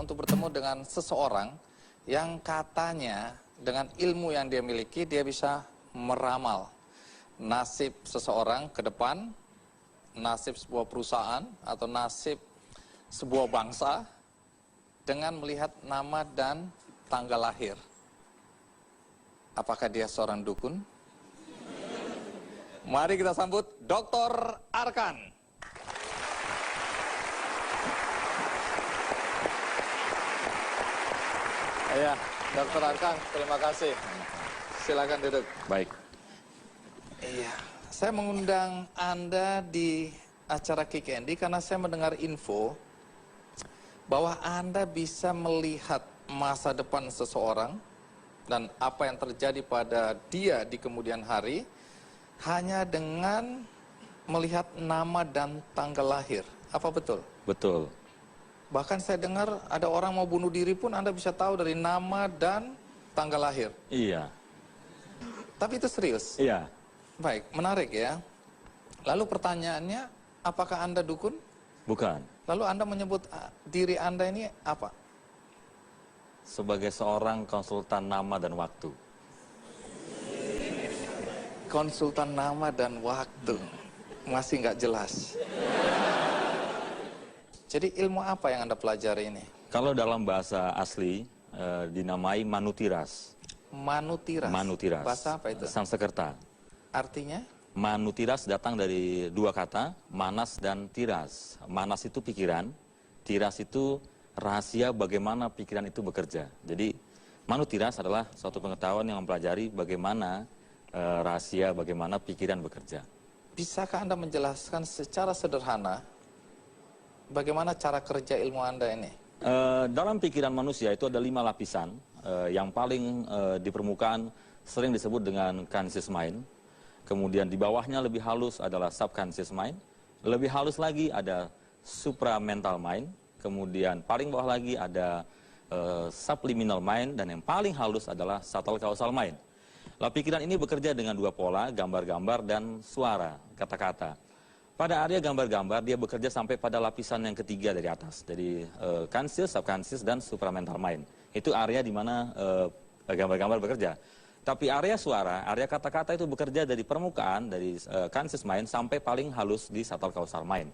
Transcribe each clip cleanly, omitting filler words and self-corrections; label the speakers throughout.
Speaker 1: untuk bertemu dengan seseorang yang katanya dengan ilmu yang dia miliki, dia bisa meramal nasib seseorang ke depan, nasib sebuah perusahaan, atau nasib sebuah bangsa dengan melihat nama dan tanggal lahir. Apakah dia seorang dukun? Mari kita sambut Dr. Arkan. Ya, Dr. Arkan, terima kasih. Silakan duduk.
Speaker 2: Baik.
Speaker 1: Iya, saya mengundang Anda di acara Kick Andy karena saya mendengar info bahwa Anda bisa melihat masa depan seseorang dan apa yang terjadi pada dia di kemudian hari hanya dengan melihat nama dan tanggal lahir. Apa betul?
Speaker 2: Betul.
Speaker 1: Bahkan saya dengar ada orang mau bunuh diri pun Anda bisa tahu dari nama dan tanggal lahir.
Speaker 2: Iya.
Speaker 1: Tapi itu serius?
Speaker 2: Iya.
Speaker 1: Baik, menarik ya. Lalu pertanyaannya, apakah Anda dukun?
Speaker 2: Bukan.
Speaker 1: Lalu Anda menyebut diri Anda ini apa?
Speaker 2: Sebagai seorang konsultan nama dan waktu.
Speaker 1: Konsultan nama dan waktu. Masih nggak jelas. Jadi ilmu apa yang Anda pelajari ini?
Speaker 2: Kalau dalam bahasa asli dinamai manutiras.
Speaker 1: Manutiras.
Speaker 2: Manutiras.
Speaker 1: Bahasa apa itu?
Speaker 2: Sanskerta.
Speaker 1: Artinya?
Speaker 2: Manutiras datang dari dua kata, manas dan tiras. Manas itu pikiran, tiras itu rahasia bagaimana pikiran itu bekerja. Jadi manutiras adalah suatu pengetahuan yang mempelajari bagaimana rahasia bagaimana pikiran bekerja.
Speaker 1: Bisakah Anda menjelaskan secara sederhana bagaimana cara kerja ilmu Anda ini?
Speaker 2: Dalam pikiran manusia itu ada 5 lapisan. Yang paling di permukaan sering disebut dengan conscious mind. Kemudian di bawahnya lebih halus adalah subconscious mind. Lebih halus lagi ada supramental mind. Kemudian paling bawah lagi ada subliminal mind. Dan yang paling halus adalah subtle causal mind. Lah pikiran ini bekerja dengan 2 pola, gambar-gambar dan suara, kata-kata. Pada area gambar-gambar dia bekerja sampai pada lapisan yang ketiga dari atas. Jadi conscious, subconscious, dan supramental mind. Itu area di mana gambar-gambar bekerja. Tapi area suara, area kata-kata itu bekerja dari permukaan, dari conscious mind sampai paling halus di subtle causal mind.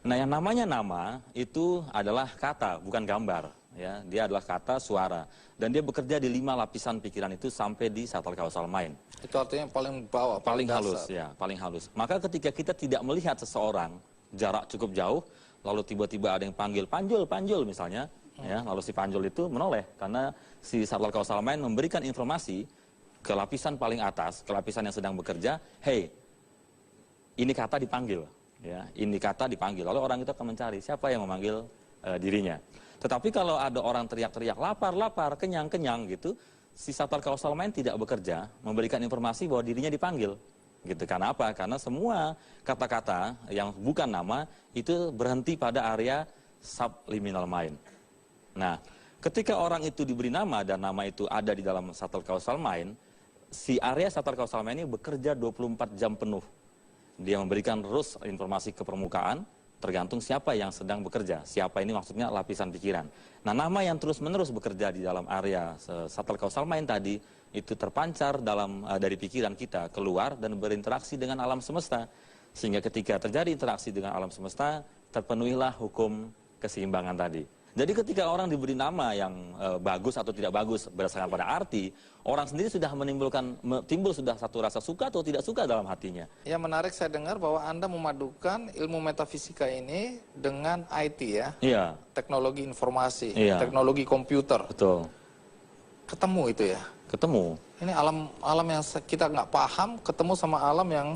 Speaker 2: Nah yang namanya nama itu adalah kata, bukan gambar. Ya, dia adalah kata, suara. Dan dia bekerja di 5 lapisan pikiran itu sampai di subtle causal mind.
Speaker 1: Itu artinya paling bawah,
Speaker 2: paling halus, ya, paling halus. Maka ketika kita tidak melihat seseorang jarak cukup jauh, lalu tiba-tiba ada yang panggil panjul, panjul misalnya, ya, lalu si panjul itu menoleh karena si subtle causal mind memberikan informasi ke lapisan paling atas, ke lapisan yang sedang bekerja, hey, ini kata dipanggil, ya, ini kata dipanggil. Lalu orang itu akan mencari siapa yang memanggil dirinya. Tetapi kalau ada orang teriak-teriak lapar, lapar, kenyang, kenyang gitu, si subtle causal mind tidak bekerja memberikan informasi bahwa dirinya dipanggil. Gitu. Karena apa? Karena semua kata-kata yang bukan nama itu berhenti pada area subliminal mind. Nah, ketika orang itu diberi nama dan nama itu ada di dalam subtle causal mind, si area subtle causal mind ini bekerja 24 jam penuh. Dia memberikan terus informasi ke permukaan, tergantung siapa yang sedang bekerja. Siapa ini maksudnya lapisan pikiran. Nah, nama yang terus-menerus bekerja di dalam area subtle causal mind tadi, itu terpancar dari pikiran kita keluar dan berinteraksi dengan alam semesta. Sehingga ketika terjadi interaksi dengan alam semesta, terpenuhilah hukum keseimbangan tadi. Jadi ketika orang diberi nama yang bagus atau tidak bagus berdasarkan pada arti, orang sendiri sudah timbul sudah satu rasa suka atau tidak suka dalam hatinya.
Speaker 1: Ya menarik, saya dengar bahwa Anda memadukan ilmu metafisika ini dengan IT ya.
Speaker 2: Iya.
Speaker 1: Teknologi informasi,
Speaker 2: Iya.
Speaker 1: teknologi komputer.
Speaker 2: Betul.
Speaker 1: Ketemu itu ya.
Speaker 2: Ketemu.
Speaker 1: Ini alam yang kita nggak paham ketemu sama alam yang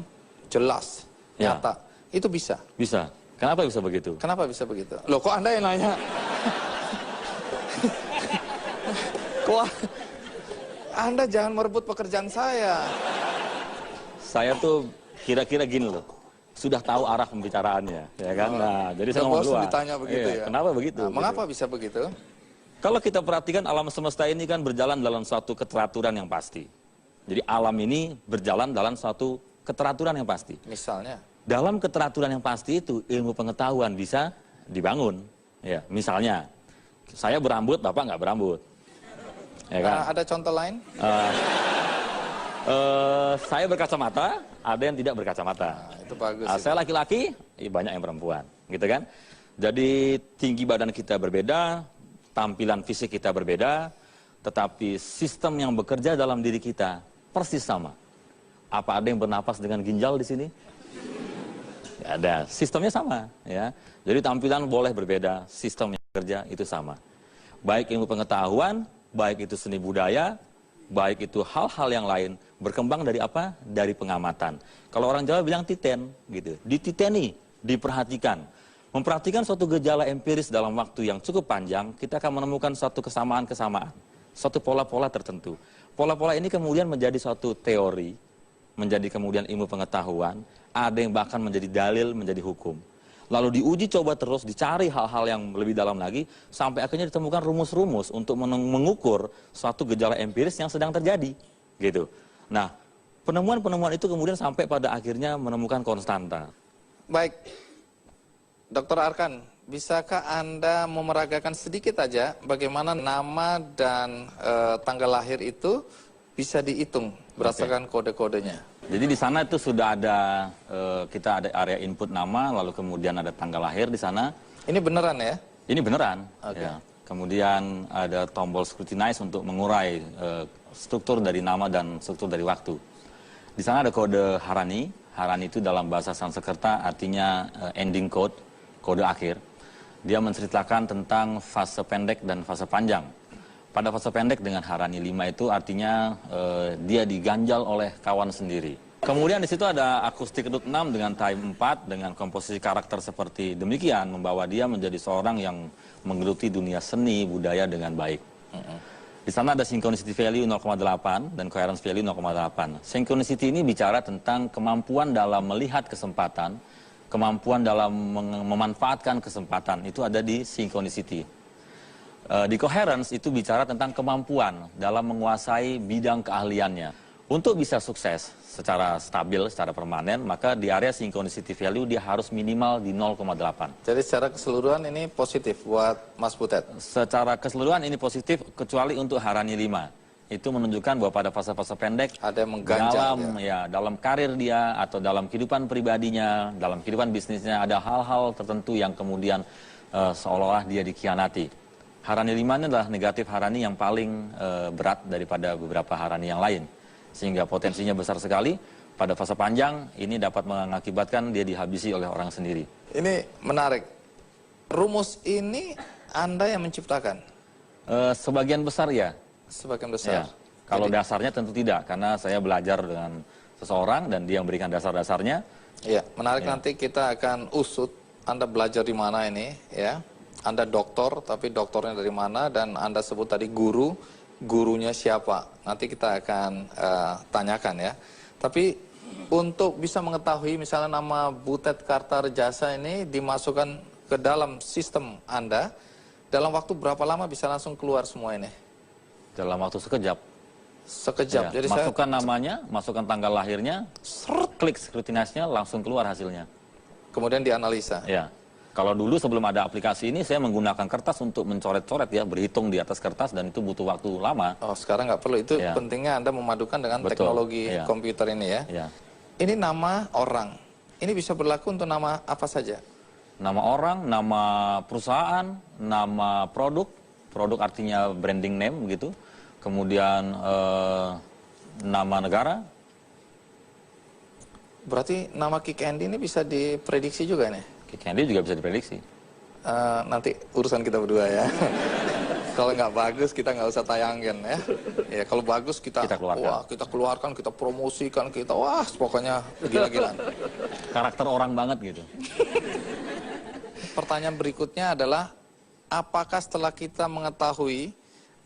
Speaker 1: jelas,
Speaker 2: Ya.
Speaker 1: nyata. Itu bisa.
Speaker 2: Bisa. Kenapa bisa begitu?
Speaker 1: Kenapa bisa begitu? Loh kok Anda yang nanya? Kok Anda jangan merebut pekerjaan saya.
Speaker 2: Saya tuh kira-kira gini loh. Sudah tahu arah pembicaraannya, ya kan? Nah, jadi saya ngomong duluan.
Speaker 1: Ditanya begitu ya.
Speaker 2: Kenapa begitu?
Speaker 1: Nah, mengapa bisa begitu?
Speaker 2: Kalau kita perhatikan alam semesta ini kan berjalan dalam suatu keteraturan yang pasti. Jadi alam ini berjalan dalam suatu keteraturan yang pasti.
Speaker 1: Misalnya?
Speaker 2: Dalam keteraturan yang pasti itu ilmu pengetahuan bisa dibangun. Ya, misalnya Saya berambut, Bapak nggak berambut. Ya kan?
Speaker 1: Ada contoh lain?
Speaker 2: Saya berkacamata, ada yang tidak berkacamata.
Speaker 1: Nah, itu bagus.
Speaker 2: Saya laki-laki, banyak yang perempuan, gitu kan? Jadi tinggi badan kita berbeda, tampilan fisik kita berbeda, tetapi sistem yang bekerja dalam diri kita persis sama. Apa ada yang bernapas dengan ginjal di sini? Nggak ada, sistemnya sama, ya. Jadi tampilan boleh berbeda, sistem yang bekerja itu sama. Baik ilmu pengetahuan, baik itu seni budaya, baik itu hal-hal yang lain, berkembang dari apa? Dari pengamatan. Kalau orang Jawa bilang titen, gitu. Dititeni, diperhatikan. Memperhatikan suatu gejala empiris dalam waktu yang cukup panjang, kita akan menemukan suatu kesamaan-kesamaan, suatu pola-pola tertentu. Pola-pola ini kemudian menjadi suatu teori, menjadi kemudian ilmu pengetahuan, ada yang bahkan menjadi dalil, menjadi hukum. Lalu diuji coba terus, dicari hal-hal yang lebih dalam lagi, sampai akhirnya ditemukan rumus-rumus untuk mengukur suatu gejala empiris yang sedang terjadi. Gitu. Nah, penemuan-penemuan itu kemudian sampai pada akhirnya menemukan konstanta.
Speaker 1: Baik, Dr. Arkan, bisakah Anda memeragakan sedikit aja bagaimana nama dan tanggal lahir itu bisa dihitung berdasarkan kode-kodenya?
Speaker 2: Jadi di sana itu sudah ada, kita ada area input nama, lalu kemudian ada tanggal lahir di sana.
Speaker 1: Ini beneran ya?
Speaker 2: Ini beneran.
Speaker 1: Oke.
Speaker 2: Ya. Kemudian ada tombol scrutinize untuk mengurai struktur dari nama dan struktur dari waktu. Di sana ada kode Harani. Harani itu dalam bahasa Sanskerta artinya ending code, kode akhir. Dia menceritakan tentang fase pendek dan fase panjang. Pada fase pendek dengan Harani 5 itu artinya dia diganjal oleh kawan sendiri. Kemudian di situ ada akustik root 6 dengan time 4 dengan komposisi karakter seperti demikian, membawa dia menjadi seorang yang menggeluti dunia seni budaya dengan baik. Di sana ada synchronicity value 0,8 dan coherence value 0,8. Synchronicity ini bicara tentang kemampuan dalam melihat kesempatan, kemampuan dalam memanfaatkan kesempatan, itu ada di synchronicity. Di coherence itu bicara tentang kemampuan dalam menguasai bidang keahliannya. Untuk bisa sukses secara stabil, secara permanen, maka di area synchronicity value dia harus minimal di 0,8.
Speaker 1: Jadi secara keseluruhan ini positif buat Mas Butet?
Speaker 2: Secara keseluruhan ini positif, kecuali untuk Harani 5. Itu menunjukkan bahwa pada fase-fase pendek,
Speaker 1: ada yang mengganjal
Speaker 2: dalam karir dia, atau dalam kehidupan pribadinya, dalam kehidupan bisnisnya, ada hal-hal tertentu yang kemudian seolah-olah dia dikhianati. Harani 5 ini adalah negatif Harani yang paling berat daripada beberapa Harani yang lain. Sehingga potensinya besar sekali. Pada fase panjang, ini dapat mengakibatkan dia dihabisi oleh orang sendiri.
Speaker 1: Ini menarik. Rumus ini Anda yang menciptakan?
Speaker 2: Sebagian besar ya.
Speaker 1: Sebagian besar?
Speaker 2: Ya. Kalau dasarnya tentu tidak. Karena saya belajar dengan seseorang dan dia memberikan dasar-dasarnya.
Speaker 1: Iya, menarik. Nanti kita akan usut. Anda belajar di mana ini, ya. Anda doktor, tapi doktornya dari mana, dan Anda sebut tadi guru, gurunya siapa. Nanti kita akan tanyakan ya. Tapi untuk bisa mengetahui misalnya nama Butet Kartarejasa ini dimasukkan ke dalam sistem Anda, dalam waktu berapa lama bisa langsung keluar semua ini?
Speaker 2: Dalam waktu sekejap.
Speaker 1: Sekejap.
Speaker 2: Ya,
Speaker 1: Jadi
Speaker 2: masukkan namanya, masukkan tanggal lahirnya, klik scrutinize-nya, langsung keluar hasilnya.
Speaker 1: Kemudian dianalisa.
Speaker 2: Ya. Kalau dulu sebelum ada aplikasi ini, saya menggunakan kertas untuk mencoret-coret ya, berhitung di atas kertas, dan itu butuh waktu lama.
Speaker 1: Oh, sekarang nggak perlu. Itu
Speaker 2: Ya.
Speaker 1: pentingnya Anda memadukan dengan
Speaker 2: Betul.
Speaker 1: teknologi
Speaker 2: Ya.
Speaker 1: komputer ini ya.
Speaker 2: Ya.
Speaker 1: Ini nama orang. Ini bisa berlaku untuk nama apa saja?
Speaker 2: Nama orang, nama perusahaan, nama produk. Produk artinya branding name gitu. Kemudian nama negara.
Speaker 1: Berarti nama Kick Andy ini bisa diprediksi juga nih?
Speaker 2: Candy juga bisa diprediksi.
Speaker 1: Nanti urusan kita berdua ya. Kalau nggak bagus kita nggak usah tayangin ya. Ya kalau bagus kita
Speaker 2: keluarkan.
Speaker 1: Wah, kita keluarkan, kita promosikan, kita wah pokoknya gila-gilaan.
Speaker 2: Karakter orang banget gitu.
Speaker 1: Pertanyaan berikutnya adalah apakah setelah kita mengetahui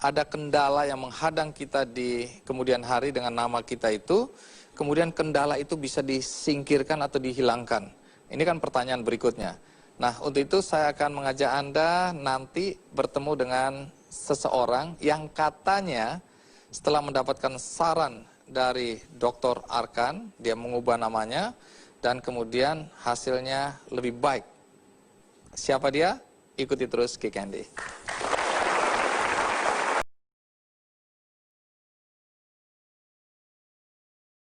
Speaker 1: ada kendala yang menghadang kita di kemudian hari dengan nama kita itu, kemudian kendala itu bisa disingkirkan atau dihilangkan? Ini kan pertanyaan berikutnya. Nah, untuk itu saya akan mengajak Anda nanti bertemu dengan seseorang yang katanya setelah mendapatkan saran dari Dr. Arkan, dia mengubah namanya dan kemudian hasilnya lebih baik. Siapa dia? Ikuti terus Kick Andy.